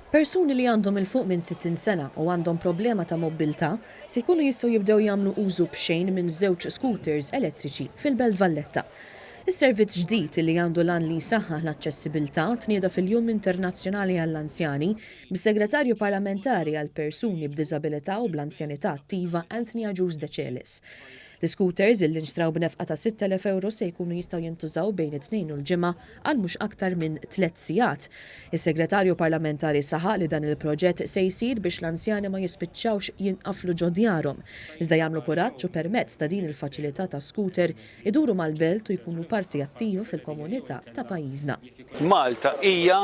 Persuni li għandhom il-fuq minn 60 sena u għandhom problema ta' mobilità se jkunu jistgħu jibdew jagħmlu użu b'xejn minn żewġ scooters elettriċi fil-Belt Valletta. Is-servizz ġdid li għandu lan li jsaħħaħ l-aċċessibilità tnieda fil-Jum Internazzjonali għall-Anzjani bis-Segretarju Parlamentari għal persuni b'diżabilità u bl-anzjanità attiva Anthony Agius De Celis. L-scooters illi nxtraw b'nefqa ta' 6,000 euro se jkunu jistgħu jintużaw bejn it-tnejn u l-ġimgħa għal mhux aktar minn 3 sigħat. Is-Segretarju Parlamentari saħaq li dan il-proġett se jsir biex l-anzjani ma jispiċċawx jinqaflu ġo djarhom. Iżda jagħmlu kuraġġ u permezz ta' din il-faċilità ta' scooter iduru mal-belt u jkunu parti attiva fil-komunità ta' pajjiżna. Malta hija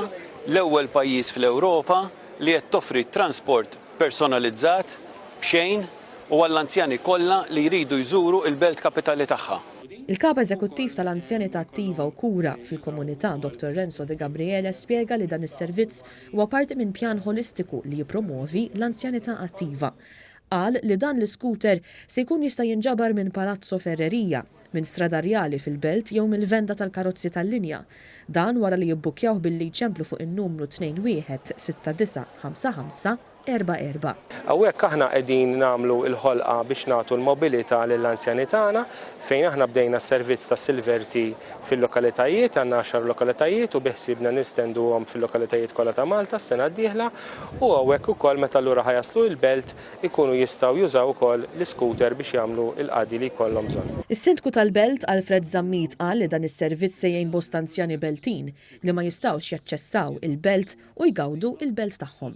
l-ewwel pajjiż fl-Ewropa li qed toffri transport personalizzat b'xejn u għall-anzjani kollha li jridu jżuru il-belt kapitali tagħha. Il-Kap Eżekuttiv tal-Anzjanità Attiva u Kura fil-Komunità Dr. Renzo De Gabriele spjega li dan is-servizz huwa parti minn pjan holistiku li jippromovi l-anzjanità attiva. Qal li dan l-scooter se jkun jista' jinġabar minn Palazzo Ferreria, minn Stradarjali fil-Belt jew mill-venda tal-karozzi tal-linja. Dan wara li jibbukjaw billi jċemplu fuq in-numru 21695544. Hawnhekk aħna qegħdin nagħmlu l-ħolqa biex nagħtu l-mobilità lill-anzjani tagħna fejn aħna bdejna s-servizz ta' Silverti fil-lokalitajiet, għandna 10 lokalitajiet u biħsibna nistenduhom fil-lokalitajiet kollha ta' Malta s-sena d-dieħla u hawnhekk ukoll meta lura ħajaslu l-belt ikunu jistgħu jużaw ukoll l-scooter biex jagħmlu l-qagħdi li jkollhom bżonn. Is-Sindku tal-Belt Alfred Zammit qal li dan is-servizz se jgħin bosta anzjani Beltin li ma jistgħux jaċċessaw il-belt u jgawdu il-belt tagħhom.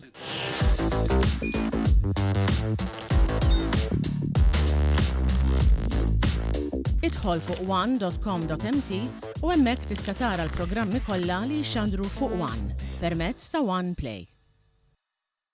Idħol fuq one.com.mt u hemmhekk tista' tara l-programmi kollha li jxandru fuq One permezz ta' One Play.